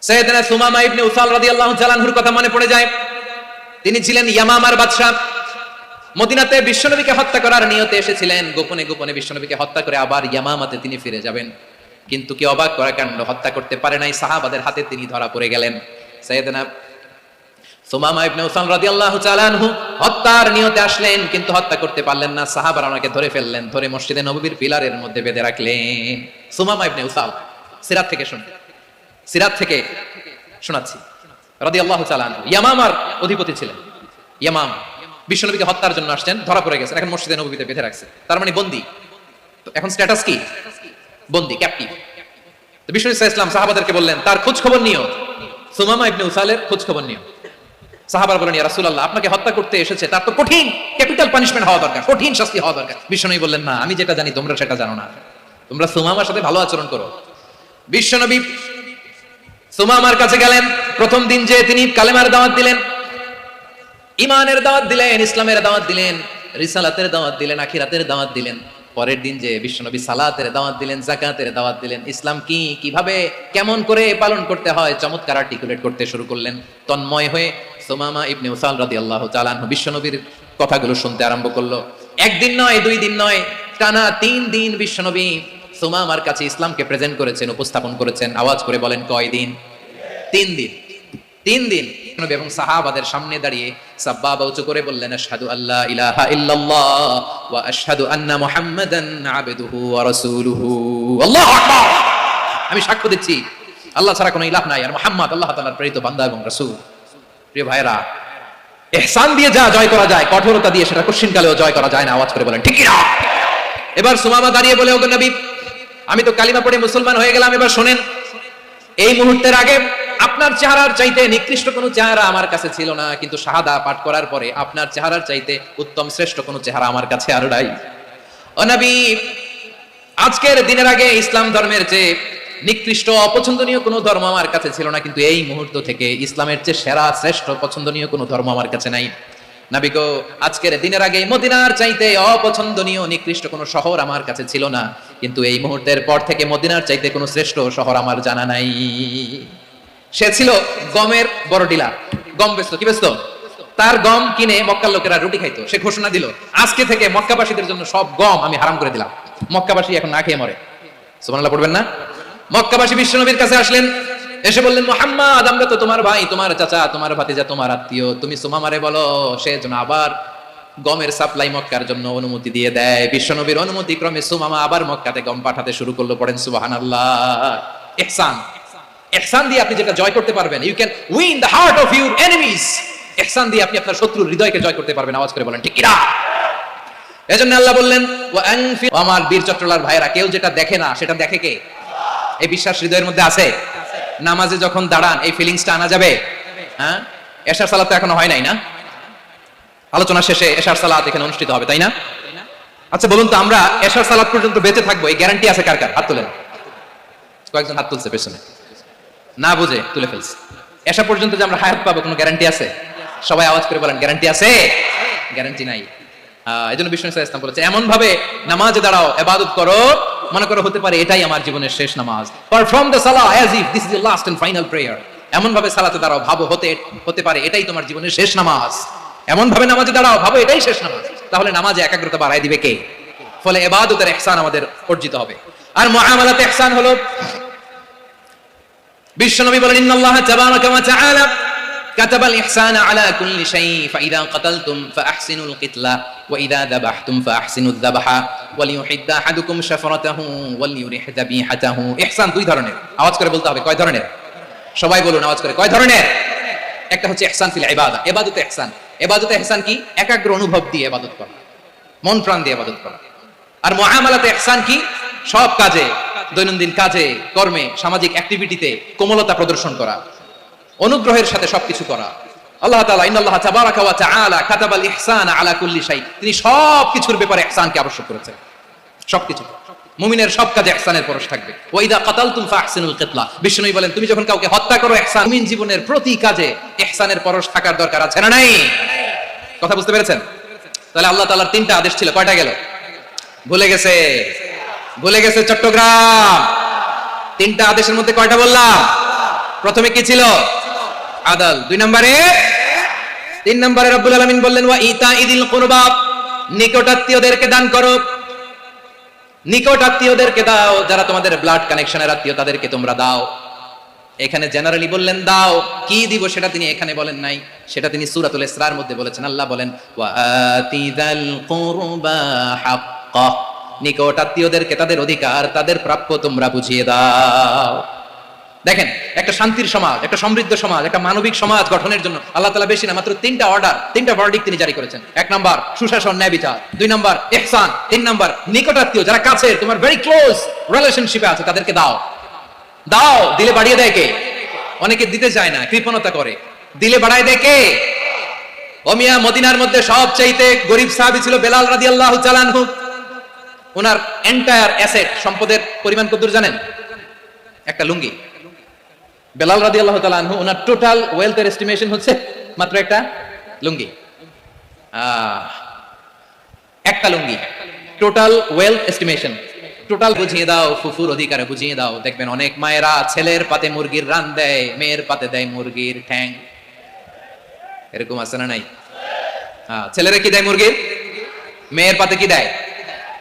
সাইয়েদনা সুমামা ইবনে উসাল রাদিয়াল্লাহু তাআলা আনহুর কথা মনে পড়ে যায়। তিনি ছিলেন ইয়ামামার বাদশা। মদিনাতে বিশ্বনবীকে হত্যা করার নিয়তে এসেছিলেন। গোপনে গোপনে বিশ্বনবীকে হত্যা করে আবার ইয়ামামাতে তিনি ফিরে যাবেন। কিন্তু কি অবাক করা কাণ্ড, হত্যা করতে পারে নাই, সাহাবাদের হাতে তিনি ধরা পড়ে গেলেন। সাইয়েদনা সুমামা ইবনে উসাল রাদিয়াল্লাহু তাআলা আনহু হত্যার নিয়তে আসলেন, কিন্তু হত্যা করতে পারলেন না। সাহাবারা ওনাকে ধরে ফেললেন, ধরে মসজিদে নববীর পিলারের মধ্যে বেঁধে রাখলেন। সুমামা ইবনে উসাল, সিরাত থেকে শুনুন, সিরাত থেকে শোনাচ্ছি রাদিয়াল্লাহু তাআলা আনহু ইয়ামামার অধিপতি ছিলেন। ইয়ামাম বিশ্বনবীকে হত্যার জন্য আসছেন, ধরা পড়ে গেছেন, এখন মসজিদে নববীতে বেঁধে রাখছে, তার মানে বন্দী। তো এখন স্ট্যাটাস কি? বন্দী, ক্যাপটিভ। তো বিশ্বনবী সাল্লাল্লাহু আলাইহি ওয়াসাল্লাম সাহাবাদেরকে বললেন, তার খোঁজ খবর নিও, সুমামা ইবনে উসালের খোঁজ খবর নিও। সাহাবারা বলেন, ইয়া রাসূলুল্লাহ, আপনাকে হত্যা করতে এসেছে, তার তো কঠিন ক্যাপিটাল পানিশমেন্ট হওয়া দরকার, কঠিন শাস্তি হওয়া দরকার। বিশ্বনবী বললেন, না, আমি যেটা জানি তোমরা সেটা জানো না, তোমরা সুমামার সাথে ভালো আচরণ করো। বিশ্বনবী সুমামার কাছে গেলেন। প্রথম দিন যে তিনি কালেমার দাওয়াত দিলেন, ইমানের দাওয়াত দিলেন, ইসলামের দাওয়াত দিলেন, রিসালাতের দাওয়াত দিলেন, আখিরাতের দাওয়াত দিলেন। পরের দিন যে বিশ্বনবী সালাতের দাওয়াত দিলেন, যাকাতের দাওয়াত দিলেন, ইসলাম কি, কিভাবে, কেমন করে পালন করতে হয় চমৎকার আর্টিকুলেট করতে শুরু করলেন। তন্ময় হয়ে সুমামা ইবনে উসাল রাদিয়াল্লাহু তাআলা আনহু বিশ্বনবীর কথাগুলো শুনতে আরম্ভ করলো। একদিন নয়, দুই দিন নয়, টানা 3 দিন বিশ্বনবী সুমামার কাছে ইসলামকে প্রেজেন্ট করেছেন, উপস্থাপন করেছেন। আওয়াজ করে বলেন, কয় দিন? 3 দিন। 3 দিন নবী এবং সাহাবাদের সামনে দাঁড়িয়ে সাব্বাবা উঁচু করে বললেন, আশহাদু আল্লা ইলাহা ইল্লাল্লাহ ওয়া আশহাদু আন্না মুহাম্মাদান আবদুহু ওয়া রাসূলুহু। আল্লাহু আকবার। আমি সাক্ষ্য দিচ্ছি আল্লাহ ছাড়া কোনো ইলাহ নাই, আর মুহাম্মদ আল্লাহ তাআলার প্রেরিত বান্দা এবং রাসূল। প্রিয় ভাইরা, ইহসান দিয়ে যা জয় করা যায়, কঠোরতা দিয়ে সেটা কঠিনকালেও জয় করা যায় না। আওয়াজ করে বলেন, ঠিক কি না? এবার সুমামা দাঁড়িয়ে বলে, ওগো নবী, আমি তো কালিমা পড়ে মুসলমান হয়ে গেলাম, এবার শোনেন, এই মুহূর্তের আগে আপনার চেহারার চাইতে নিকৃষ্ট কোনো চেহারা আমার কাছে ছিল না, কিন্তু শাহাদা পাঠ করার পরে আপনার চেহারার চাইতে উত্তম শ্রেষ্ঠ কোনো চেহারা আমার কাছে আর নাই। ও নবী, আজকের দিনের আগে ইসলাম ধর্মের চেয়ে নিকৃষ্ট অপছন্দনীয় কোনো ধর্ম আমার কাছে ছিল না, কিন্তু এই মুহূর্ত থেকে ইসলামের চেয়ে সেরা শ্রেষ্ঠ পছন্দনীয় কোনো ধর্ম আমার কাছে নাই। নবী গো, আজকের দিনের আগে মদিনার চাইতে অপছন্দনীয় নিকৃষ্ট কোনো শহর আমার কাছে ছিল না, কিন্তু এই মুহূর্তের পর থেকে মদিনার চাইতে কোনো শ্রেষ্ঠ শহর আমার জানা নাই। সে ছিল গমের বড় ডিলার, গম বেচতো। কি বেচতো? তার গম কিনে মক্কার লোকেরা রুটি খাইতো। সে ঘোষণা দিল, আজকে থেকে মক্কাবাসীদের জন্য সব গম আমি হারাম করে দিলাম, মক্কাবাসী এখন না খেয়ে মরে। সুবহানাল্লাহ পড়বেন না? মক্কাবাসী বিশ্বনবীর কাছে আসলেন, এসে বললেন, মুহাম্মদ, আমরা তো তোমার ভাই, তোমার চাচা, তোমার ভাতিজা, তোমার আত্মীয়, তুমি সুমামারে বলো সে যেন আবার গমের সাপ্লাই মক্কার জন্য অনুমতি দিয়ে দেয়। বিশ্বনবীর অনুমতি ক্রমে সুমামা আবার মক্কাতে গম পাঠাতে শুরু করলো। পড়েন সুবহানাল্লাহ। ইহসান, ইহসান দিয়ে আপনি যেটা জয় করতে পারবেন, you can win the heart of your enemies. ইহসান দিয়ে আপনি আপনার শত্রুর হৃদয়কে জয় করতে পারবেন। আওয়াজ করে বলেন, ঠিক কি না? এজন্য আল্লাহ বললেন, ওয়া আনফি, আমার বীর চট্টলার ভাইরা, কেউ যেটা দেখে না সেটা দেখে কে? এই বিশ্বাস হৃদয়ের মধ্যে আছে? নামাজে যখন দাঁড়ান এই ফিলিংসটা আনা যাবে? হ্যাঁ, এশার সালাত তো এখনো হয় নাই না? আলোচনা শেষে এশার সালাত এখানে অনুষ্ঠিত হবে, তাই না? আচ্ছা বলুন তো, আমরা এশার সালাত পর্যন্ত বেঁচে থাকবো, এই গ্যারান্টি আছে কার কার? হাত তোলেন। কয়েকজন হাত তুলছে পেছনে, না বুঝে তুলে ফেলছে। এশা পর্যন্ত যে আমরা হায়াত পাবো কোনো গ্যারান্টি আছে? সবাই আওয়াজ করে বলেন, গ্যারান্টি আছে? গ্যারান্টি নাই। এই জন্য বিষ্ণু ইসলাম বলেছে, এমন ভাবে নামাজে দাঁড়াও, ইবাদত করো, মনে করো হতে পারে এটাই আমার জীবনের শেষ নামাজ। পারফর্ম দ্য সালাহ as if this is the last and final prayer. এমন ভাবে সালাতে দাঁড়াও, ভাবো হতে পারে এটাই তোমার জীবনের শেষ নামাজ। এমন ভাবে নামাজে দাঁড়াও, ভাবো এটাই শেষ নামাজ। তাহলে নামাজে একাগ্রতা বাড়ায় দিবে কে? ফলে ইবাদতের ইহসান আমাদের অর্জিত হবে। আর মুআমালাতে ইহসান হলো, বিশ্বনবী বলেন, ইন্নাল্লাহা তাবারাকা ওয়া তাআলা কাতাবাল ইহসানা আলা কুল্লি শাই, ফাইদা কাতালতুম ফাআহসিনুল কিতলা ওয়া ইদা যাবাহতুম ফাআহসিনুয যাবহা ওয়ালিয়ুহিদ্দা আহাদুকুম শাফরাতাহু ওয়ালিয়ুরিহ যাবিহাতাহু। ইহসান 2 ধরনের। আওয়াজ করে বলতে হবে, কয় ধরনের? সবাই বলুন আওয়াজ করে, কয় ধরনের? একটা হচ্ছে ইহসান ফিল ইবাদা, ইবাদতে ইহসান। ইবাদতে ইহসান কি? একাগ্র অনুভব দিয়ে ইবাদত করা, মন প্রাণ দিয়ে ইবাদত করা। আর মুআমালাতে ইহসান কি? সব কাজে, দৈনন্দিন কাজে, কর্মে, সামাজিক অ্যাক্টিভিটিতে কোমলতা প্রদর্শন করা, অনুগ্রহের সাথে সবকিছু করা। আল্লাহ তাআলা, ইন্নাল্লাহা তাবারাকা ওয়া তাআলা কাতাবাল ইহসানা আলা কুল্লি শাই, তিনি সবকিছুর ব্যাপারে ইহসানকে আবশ্যক করেছেন। সবকিছু, মুমিনের সব কাজে ইহসানের পরশ থাকবে। ওয়া ইদা কাতালতুম ফাআহসিনুল কিতলা, বিষ্ণু বলেন, তুমি যখন কাউকে হত্যা করো, ইহসান। মুমিন জীবনের প্রতি কাজে ইহসানের পরশ থাকার দরকার আছে না নাই? কথা বুঝতে পেরেছেন? তাহলে আল্লাহ তাআলার 3টা আদেশ ছিল, কয়টা গেল? ভুলে গেছে, ভুলে গেছে চট্টগ্রাম। 3টা আদেশের মধ্যে কয়টা বললাম? প্রথমে কি ছিল? আদল। 2 নম্বরে, 3 নম্বরে রব্বুল আলামিন বললেন ওয়া ইতাইদিল কুরবা, নিকট আত্মীয়দেরকে দান করো। নিকট আত্মীয়দেরকে দাও, যারা তোমাদের ব্লাড কানেকশনের আত্মীয় তাদেরকে তোমরা দাও। এখানে জেনারেলি বললেন দাও, কি দিব সেটা তিনি এখানে বলেন নাই, সেটা তিনি সূরাতুল ইসরার মধ্যে বলেছেন। আল্লাহ বলেন ওয়া আতিযাল কুরবা হাক্কা, নিকট আত্মীয়দেরকে তাদের অধিকার, তাদের প্রাপ্য তোমরা বুঝিয়ে দাও। দেখেন, একটা শান্তির সমাজ, একটা সমৃদ্ধ সমাজ, একটা মানবিক সমাজ গঠনের জন্য আল্লাহ তাআলা বেশি না মাত্র 3টা অর্ডার, 3টা ভার্ডিক্ট তিনি জারি করেছেন। 1 নাম্বার সুশাসন, ন্যায় বিচার। 2 নাম্বার ইহসান। 3 নাম্বার নিকট আত্মীয়, যারা কাছে তোমার ভেরি ক্লোজ রিলেশনশিপে আছে তাদেরকে দাও। দাও, দিলে বাড়িয়ে দেয় কে? অনেকে দিতে চায় না, কৃপণতা করে। দিলে বাড়ায় দেয় কে? ও মিয়া, মদিনার মধ্যে সবচাইতে গরিব সাহাবী ছিল বেলাল রাদিয়াল্লাহু তাআলা আনহু। ওনার এন্টায়ার অ্যাসেট, সম্পদের পরিমাণ কতদূর জানেন? একটা লুঙ্গি। বেলাল রাদিয়াল্লাহু তাআলা আনহু, ওনার টোটাল ওয়েলথের এস্টিমেশন হচ্ছে মাত্র একটা লুঙ্গি। একটা লুঙ্গি, টোটাল ওয়েলথ এস্টিমেশন। টোটাল বুঝিয়ে দাও, ফুফুর অধিকারে বুঝিয়ে দাও। দেখবেন অনেক মায়েরা ছেলের পাতে মুরগির রান দেয়, মেয়ের পাতে দেয় মুরগির ঠ্যাং। এরকম আছে না নাই? ছেলেরা কি দেয়? মুরগির। মেয়ের পাতে কি দেয়?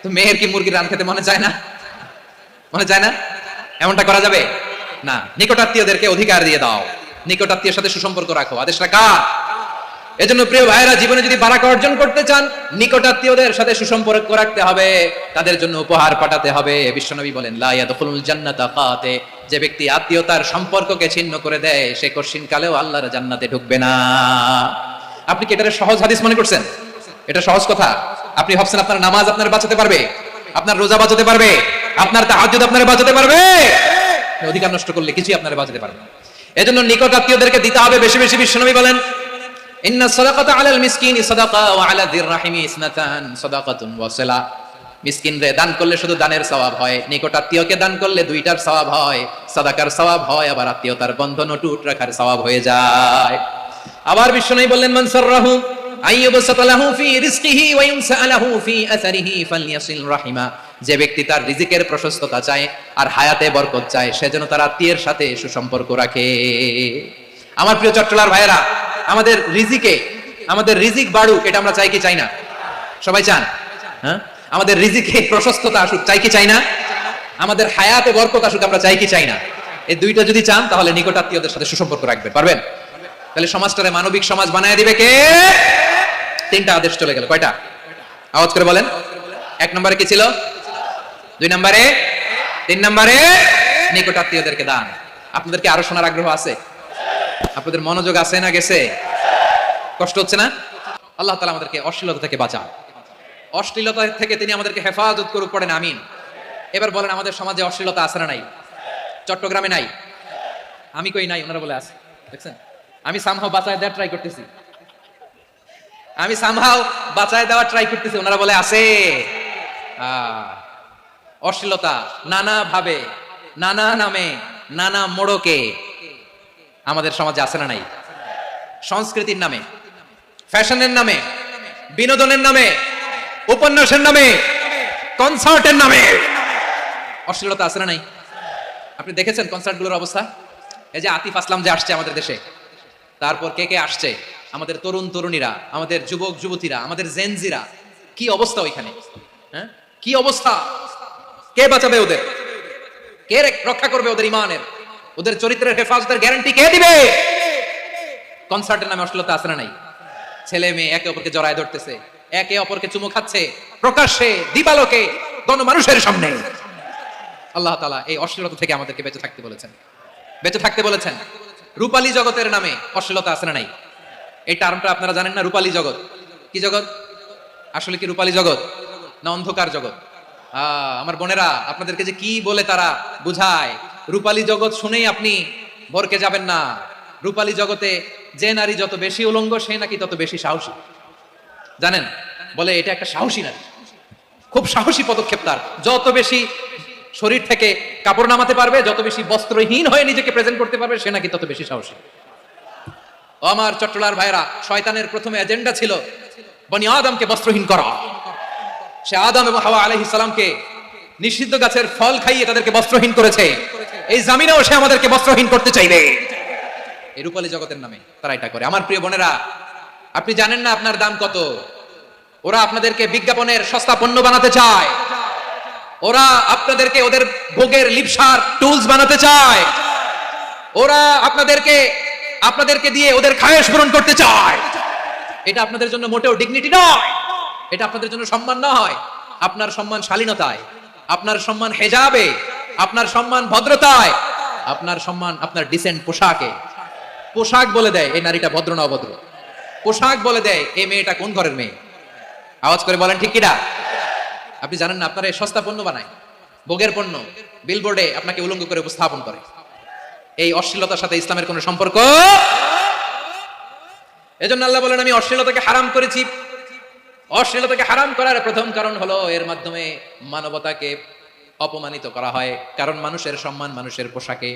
তো মেয়ের কি মুরগির রান খেতে মনে চায় না? মনে চায় না? এমনটা করা যাবে না। নিকটাত্মীয়দেরকে অধিকার দিয়ে দাও, নিকটাত্মীয়ের সাথে সুসম্পর্ক রাখো। আদেশটা কার? এজন্য প্রিয় ভাইরা, জীবনে যদি বারাকা অর্জন করতে চান, নিকটাত্মীয়দের সাথে সুসম্পর্ক রাখতে হবে, তাদের জন্য উপহার পাঠাতে হবে। বিশ্বনবী বলেন লা ইয়াদখুলুল জান্নাতা কাতে, যে ব্যক্তি আত্মীয়তার সম্পর্ককে ছিন্ন করে দেয় সে কশিন কালেও আল্লাহর জান্নাতে ঢুকবে না। আপনি কি এটা সহজ হাদিস মনে করছেন? এটা সহজ কথা। আপনি ভাবছেন আপনার নামাজ আপনার বাঁচাতে পারবে, আপনার রোজা বাঁচাতে পারবে, আপনার তাহাজ্জুদ আপনার বাঁচাতে পারবে? অধিকার নষ্ট করলে কিছুই আপনার বাঁচাতে পারবে না। এজন্য নিকট আত্মীয়দেরকে দিতে হবে বেশি বেশি। বিশ্বনবী বলেন ইন্না সাদাকাতা আলাল মিসকিনি সাদাকা ওয়া আলা যির রাহিমি ইসনাতান সাদাকাতুন ওয়া সিলা। মিসকিনরে দান করলে শুধু দানের সওয়াব হয়, নিকট আত্মীয়কে দান করলে 2টার সওয়াব হয়, সাদাকার সওয়াব হয়, আবার আত্মীয়তার বন্ধন অটুট রাখার সওয়াব হয়ে যায়। আবার বিশ্বনবী বললেন মান সাররাহু আইয়ুবসাতা লাহু ফি রিজকিহি ওয়া ইনসালাহু ফি আসারিহি ফালইয়াসিল রাহিমা, যে ব্যক্তি তার রিজিকের প্রশস্ততা চায় আর হায়াতে বরকত চায় সে যেন তার আত্মীয়ের সাথে সুসম্পর্ক রাখে। আমার প্রিয় চট্টলার ভাইয়েরা, আমাদের রিজিক বাড়ুক, এটা আমরা চাই কি চাই না? সবাই চান? হ্যাঁ, আমাদের রিজিকে প্রশস্ততা আসুক, চাই কি চাই না? আমাদের হায়াতে বরকত আসুক, আমরা চাই কি চাই না? এই 2টা যদি চান তাহলে নিকট আত্মীয়দের সাথে সুসম্পর্ক রাখবেন, পারবেন? তাহলে সমাজটারে মানবিক সমাজ বানায় দিবে কে? 3টা আদেশ চলে গেল। কয়টা? আওয়াজ করে বলেন। 1 নম্বরে কি ছিল? 2 নম্বরে, 3 নম্বরে নিকট আত্মীয়দেরকে দান। আপনাদেরকে আরো শোনার আগ্রহ আছে? আপনাদের মনোযোগ আছে না গেছে? কষ্ট হচ্ছে না? আল্লাহ তাআলা আমাদেরকে অশ্লীলতা থেকে বাঁচান, অশ্লীলতা থেকে তিনি আমাদেরকে হেফাজত করুক। পড়েন আমিন। এবার বলেন, আমাদের সমাজে অশ্লীলতা আছে না নাই? চট্টগ্রামে নাই? আমি কই নাই, ওনারা বলে আছে। দেখছেন, আমি সামহাও বাঁচায় দেওয়ার ট্রাই করতেছি, ওনারা বলে আছে। অশ্লীলতা নানা ভাবে, নানা নামে, নানা মোড়কে আমাদের সমাজে আছে না নাই? সংস্কৃতির নামে, ফ্যাশনের নামে, বিনোদনের নামে, উপন্যাসের নামে, কনসার্টের নামে অশ্লীলতা আছে না নাই? আপনি দেখেছেন কনসার্টগুলোর অবস্থা? এই যে আতিফ আসলাম যে আসছে আমাদের দেশে, তারপর কে কে আসছে, আমাদের তরুণ তরুণীরা, আমাদের যুবক যুবতীরা, আমাদের জেনজিরা, কি অবস্থা ওইখানে? হ্যাঁ, কি অবস্থা? কে বাঁচাবে ওদের? কে রক্ষা করবে ওদের ইমানের, ওদের চরিত্রের হেফাজতের গ্যারান্টি কে দিবে? কনসার্টের নামে অশ্লীলতা আছে না নাই? ছেলে মেয়ে একে অপরকে জড়ায় ধরতেছে, একে অপরকে চুমু খাচ্ছে প্রকাশ্যে, দিবালোকে, গণমানুষের সামনে। আল্লাহ তাআলা এই অশ্লীলতা থেকে আমাদেরকে বেঁচে থাকতে বলেছেন, বেঁচে থাকতে বলেছেন। রূপালী জগতের নামে অশ্লীলতা আছে না নাই? এই টার্মটা আপনারা জানেন না? রূপালী জগৎ কি জগৎ? আসলে কি রূপালী জগৎ না অন্ধকার জগৎ? আমার বোনেরা, আপনাদেরকে যে কি বলে তারা বুঝায়, রূপালী জগৎ শুনেই আপনি ভরকে যাবেন না। রূপালী জগতে যে নারী যত বেশি উলঙ্গ সে নাকি তত বেশি সাহসী। জানেন, বলে এটা একটা সাহসী নারী, খুব সাহসী পদক্ষেপ তার। যত বেশি শরীর থেকে কাপড় নামাতে পারবে, যত বেশি বস্ত্রহীন হয়ে নিজেকে প্রেজেন্ট করতে পারবে, সে নাকি তত বেশি সাহসী। ও আমার চট্টলার ভাইরা, শয়তানের প্রথমে এজেন্ডা ছিল বনি আদমকে বস্ত্রহীন করা। সে আদম এবং হাওয়া আলাইহিস সালামকে নিষিদ্ধ গাছের ফল খাইয়ে তাদেরকে বস্ত্রহীন করেছে, এই জামিনেও সে আমাদেরকে বস্ত্রহীন করতে চাইবে। এই রূপালী জগতের নামে তারা এটা করে। আমার প্রিয় বোনেরা, আপনি জানেন না আপনার দাম কত। ওরা আপনাদেরকে বিজ্ঞাপনের সস্তা পণ্য বানাতে চায়, ওরা আপনাদেরকে ওদের ভোগের লিপসার টুলস বানাতে চায়, ওরা আপনাদেরকে দিয়ে ওদের খায়েশ পূরণ করতে চায়। এটা আপনাদের জন্য মোটেও ডিগনিটি নয়, এটা আপনাদের জন্য সম্মান নয়। আপনার সম্মান শালীনতায়, আপনার সম্মান হেজাবে, আপনার সম্মান ভদ্রতায়, আপনার সম্মান আপনার ডিসেন্ট পোশাকে। পোশাক বলে দেয় এই নারীটা ভদ্র না অভদ্র, পোশাক বলে দেয় এই মেয়েটা কোন ঘরের মেয়ে। আওয়াজ করে বলেন ঠিক কিনা? আপনি জানেন না আপনারা এই সস্তা পণ্য বানায়, ভোগের পণ্য, বিলবোর্ডে আপনাকে উলঙ্গ করে উপস্থাপন করে। এই অশ্লীলতার সাথে ইসলামের কোনো সম্পর্ক। এজন্য আল্লাহ বলেন আমি অশ্লীলতাকে হারাম করেছি। অশ্লীলতাকে হারাম করার প্রথম কারণ হলো এর মাধ্যমে মানবতাকে অপমানিত করা হয়। কারণ মানুষের সম্মান মানুষের পোশাকে।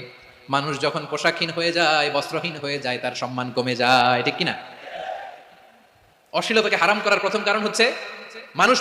মানুষ যখন পোশাকহীন হয়ে যায়, বস্ত্রহীন হয়ে যায়, তার সম্মান কমে যায়, ঠিক কিনা? অশ্লীলতাকে হারাম করার প্রথম কারণ হচ্ছে মানুষ